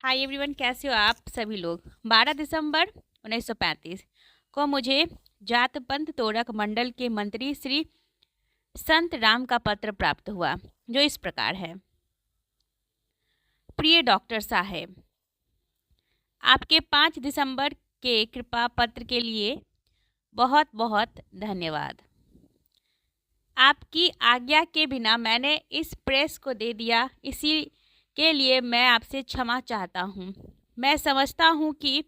Hi everyone, कैसे हो आप सभी लोग। 12 दिसंबर 1935 को मुझे जात पंथ तोड़क मंडल के मंत्री श्री संत राम का पत्र प्राप्त हुआ, जो इस प्रकार है। प्रिय डॉक्टर साहेब, आपके 5 दिसंबर के कृपा पत्र के लिए बहुत बहुत धन्यवाद। आपकी आज्ञा के बिना मैंने इस प्रेस को दे दिया, इसी के लिए मैं आपसे क्षमा चाहता हूँ। मैं समझता हूँ कि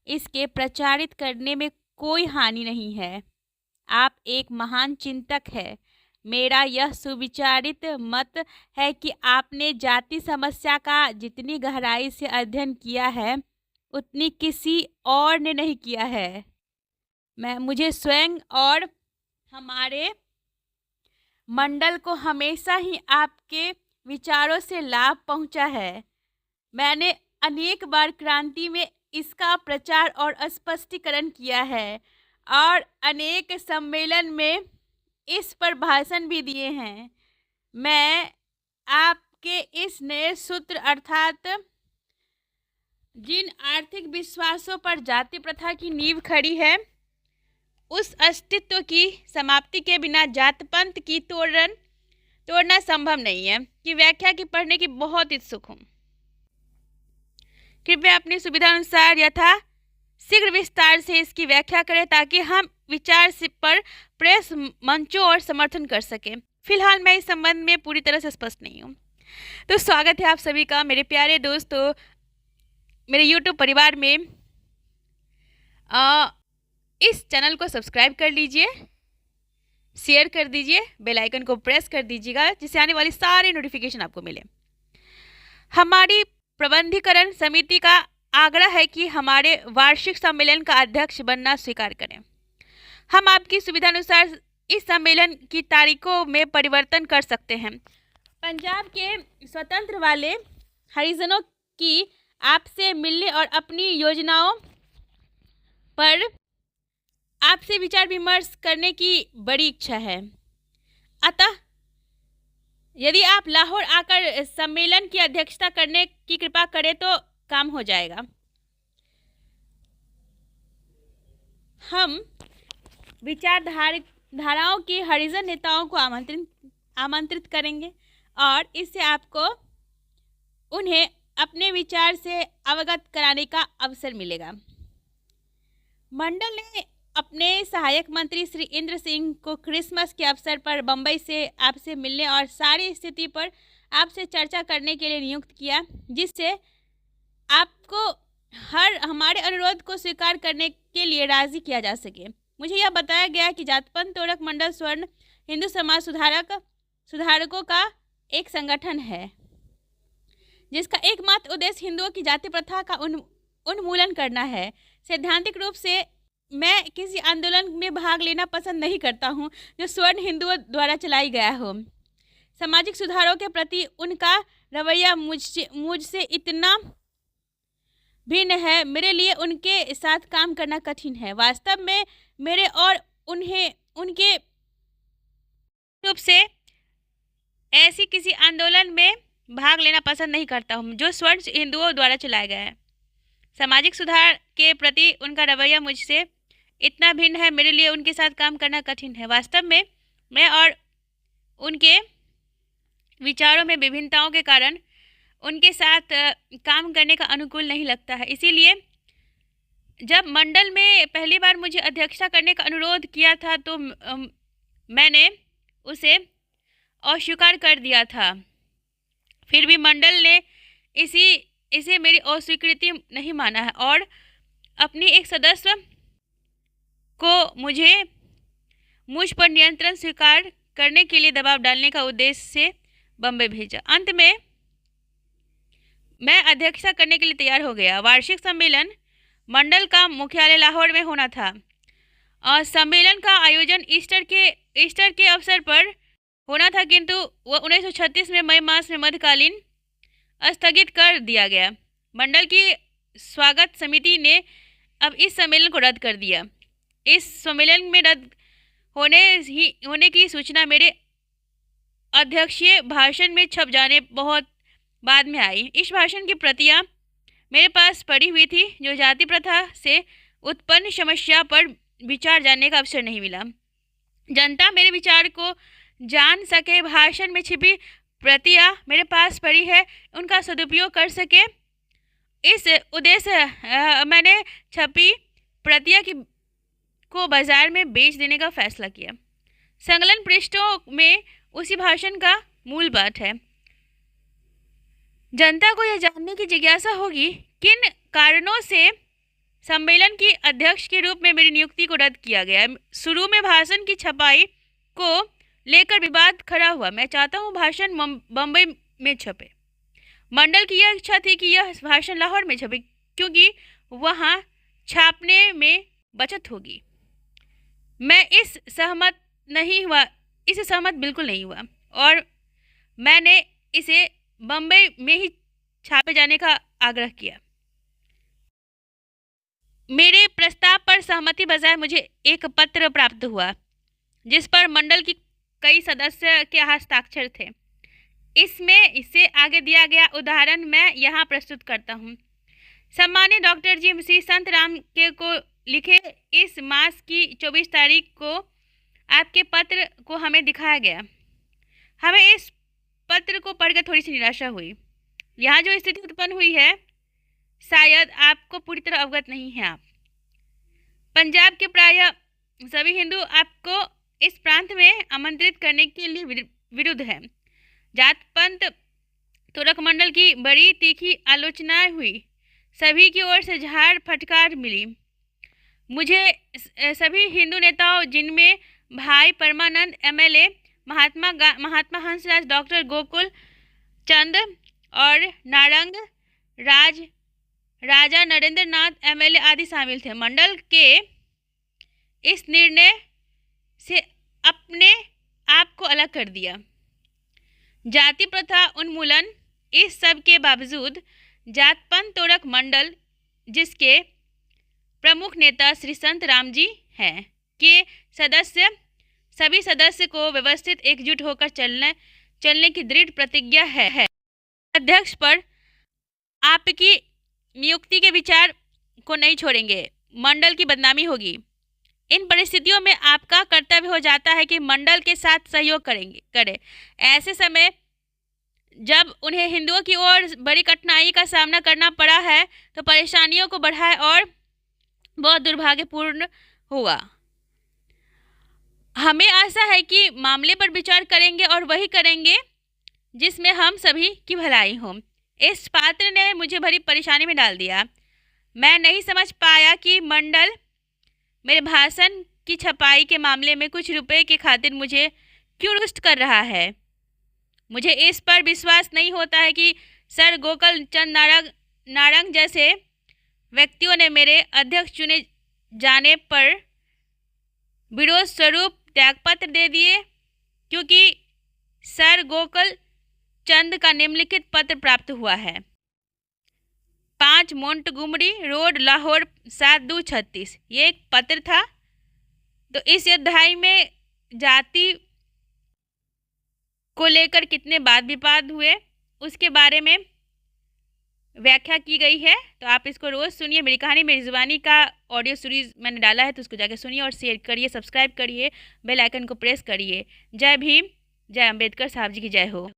इसके प्रचारित करने में कोई हानि नहीं है। आप एक महान चिंतक हैं। मेरा यह सुविचारित मत है कि आपने जाति समस्या का जितनी गहराई से अध्ययन किया है, उतनी किसी और ने नहीं किया है। मुझे स्वयं और हमारे मंडल को हमेशा ही आपके विचारों से लाभ पहुंचा है। मैंने अनेक बार क्रांति में इसका प्रचार और स्पष्टीकरण किया है और अनेक सम्मेलन में इस पर भाषण भी दिए हैं। मैं आपके इस नए सूत्र अर्थात जिन आर्थिक विश्वासों पर जाति प्रथा की नींव खड़ी है, उस अस्तित्व की समाप्ति के बिना जात पंथ की तोड़ना संभव नहीं है कि व्याख्या की पढ़ने की बहुत इच्छुक हूँ। कृपया अपनी सुविधा अनुसार यथा शीघ्र विस्तार से इसकी व्याख्या करें ताकि हम विचार पर प्रेस मंचों और समर्थन कर सकें। फिलहाल मैं इस संबंध में पूरी तरह से स्पष्ट नहीं हूँ। तो स्वागत है आप सभी का मेरे प्यारे दोस्तों, मेरे YouTube परिवार में। इस चैनल को सब्सक्राइब कर लीजिए, शेयर कर दीजिए, बेल आइकन को प्रेस कर दीजिएगा जिससे आने वाली सारी नोटिफिकेशन आपको मिले। हमारी प्रबंधीकरण समिति का आग्रह है कि हमारे वार्षिक सम्मेलन का अध्यक्ष बनना स्वीकार करें। हम आपकी सुविधानुसार इस सम्मेलन की तारीखों में परिवर्तन कर सकते हैं। पंजाब के स्वतंत्र वाले हरिजनों की आपसे मिलने और अपनी योजनाओं पर आपसे विचार विमर्श करने की बड़ी इच्छा है। अतः यदि आप लाहौर आकर सम्मेलन की अध्यक्षता करने की कृपा करें तो काम हो जाएगा। हम विचारधाराओं के हरिजन नेताओं को आमंत्रित करेंगे और इससे आपको उन्हें अपने विचार से अवगत कराने का अवसर मिलेगा। मंडल ने अपने सहायक मंत्री श्री इंद्र सिंह को क्रिसमस के अवसर पर बंबई से आपसे मिलने और सारी स्थिति पर आपसे चर्चा करने के लिए नियुक्त किया, जिससे आपको हमारे अनुरोध को स्वीकार करने के लिए राजी किया जा सके। मुझे यह बताया गया कि जातपंथ तोड़क मंडल स्वर्ण हिंदू समाज सुधारकों का एक संगठन है, जिसका एकमात्र उद्देश्य हिंदुओं की जाति प्रथा का उन्मूलन करना है। सैद्धांतिक रूप से मैं किसी आंदोलन में भाग लेना पसंद नहीं करता हूं जो स्वर्ण हिंदुओं द्वारा चलाई गया हो। सामाजिक सुधारों के प्रति उनका रवैया मुझसे इतना भिन्न है, मेरे लिए उनके साथ काम करना कठिन है। वास्तव में मेरे और उनके रूप से ऐसी किसी आंदोलन में भाग लेना पसंद नहीं करता हूँ जो स्वर्ण हिंदुओं द्वारा चलाया गया है। सामाजिक सुधार के प्रति उनका रवैया मुझसे इतना भिन्न है, मेरे लिए उनके साथ काम करना कठिन है। वास्तव में मैं और उनके विचारों में विभिन्नताओं के कारण उनके साथ काम करने का अनुकूल नहीं लगता है। इसीलिए जब मंडल में पहली बार मुझे अध्यक्षता करने का अनुरोध किया था तो मैंने उसे अस्वीकार कर दिया था। फिर भी मंडल ने इसे मेरी अस्वीकृति नहीं माना है और अपनी एक सदस्य को मुझ पर नियंत्रण स्वीकार करने के लिए दबाव डालने का उद्देश्य से बम्बई भेजा। अंत में मैं अध्यक्षता करने के लिए तैयार हो गया। वार्षिक सम्मेलन मंडल का मुख्यालय लाहौर में होना था और सम्मेलन का आयोजन ईस्टर के अवसर पर होना था, किंतु वह 1936 में मई मास में मध्यकालीन स्थगित कर दिया गया। मंडल की स्वागत समिति ने अब इस सम्मेलन को रद्द कर दिया। इस सम्मेलन में रद्द होने की सूचना मेरे अध्यक्षीय भाषण में छप जाने बहुत बाद में आई। इस भाषण की प्रतियां मेरे पास पड़ी हुई थी, जो जाति प्रथा से उत्पन्न समस्या पर विचार जानने का अवसर नहीं मिला। जनता मेरे विचार को जान सके, भाषण में छिपी प्रतियां मेरे पास पड़ी है, उनका सदुपयोग कर सके, इस उद्देश्य मैंने छपी प्रतियां को बाजार में बेच देने का फैसला किया। संकलन पृष्ठों में उसी भाषण का मूल बात है। जनता को यह जानने की जिज्ञासा होगी किन कारणों से सम्मेलन की अध्यक्ष के रूप में मेरी नियुक्ति को रद्द किया गया। शुरू में भाषण की छपाई को लेकर विवाद खड़ा हुआ। मैं चाहता हूँ भाषण बम्बई में छपे। मंडल की यह इच्छा थी कि यह भाषण लाहौर में छपे, क्योंकि वहाँ छापने में बचत होगी। मैं इससे सहमत बिल्कुल नहीं हुआ और मैंने इसे बम्बई में ही छापे जाने का आग्रह किया। मेरे प्रस्ताव पर सहमति बजाय मुझे एक पत्र प्राप्त हुआ जिस पर मंडल की कई सदस्य के हस्ताक्षर थे। इसमें इससे आगे दिया गया उदाहरण मैं यहाँ प्रस्तुत करता हूँ। सम्मानित डॉक्टर जी श्री संत राम के को लिखे इस मास की 24 तारीख को आपके पत्र को हमें दिखाया गया। हमें इस पत्र को पढ़कर थोड़ी सी निराशा हुई। यहाँ जो स्थिति उत्पन्न हुई है शायद आपको पूरी तरह अवगत नहीं है। आप पंजाब के प्राय सभी हिंदू आपको इस प्रांत में आमंत्रित करने के लिए विरुद्ध है। जात पंथ तुरक मंडल की बड़ी तीखी आलोचना हुई। सभी की ओर से झाड़ फटकार मिली। मुझे सभी हिंदू नेताओं, जिनमें भाई परमानंद MLA, महात्मा हंसराज, डॉक्टर गोकुल चंद और नारंग राजा नरेंद्र नाथ MLA आदि शामिल थे, मंडल के इस निर्णय से अपने आप को अलग कर दिया। जाति प्रथा उन्मूलन, इस सब के बावजूद जातपंथ तोड़क मंडल, जिसके प्रमुख नेता श्री संत राम जी हैं, के सभी सदस्य को व्यवस्थित एकजुट होकर चलने की दृढ़ प्रतिज्ञा है। अध्यक्ष पर आपकी नियुक्ति के विचार को नहीं छोड़ेंगे। मंडल की बदनामी होगी। इन परिस्थितियों में आपका कर्तव्य हो जाता है कि मंडल के साथ सहयोग करें। ऐसे समय जब उन्हें हिंदुओं की ओर बड़ी कठिनाई का सामना करना पड़ा है तो परेशानियों को बढ़ाए और बहुत दुर्भाग्यपूर्ण हुआ। हमें आशा है कि मामले पर विचार करेंगे और वही करेंगे जिसमें हम सभी की भलाई हो। इस पात्र ने मुझे बड़ी परेशानी में डाल दिया। मैं नहीं समझ पाया कि मंडल मेरे भाषण की छपाई के मामले में कुछ रुपए के खातिर मुझे क्यों रुष्ट कर रहा है। मुझे इस पर विश्वास नहीं होता है कि सर गोकुल चंद नारंग जैसे व्यक्तियों ने मेरे अध्यक्ष चुने जाने पर विरोध स्वरूप त्यागपत्र दे दिए, क्योंकि सर गोकुल चंद का निम्नलिखित पत्र प्राप्त हुआ है। 5 मोंटगोमरी रोड, लाहौर 7236। ये एक पत्र था। तो इस अध्याय में जाति को लेकर कितने वाद विवाद हुए उसके बारे में व्याख्या की गई है। तो आप इसको रोज़ सुनिए। मेरी कहानी मेरी ज़ुबानी का ऑडियो सीरीज़ मैंने डाला है, तो उसको जाके सुनिए और शेयर करिए, सब्सक्राइब करिए, बेल आइकन को प्रेस करिए। जय भीम, जय अम्बेडकर साहब जी की जय हो।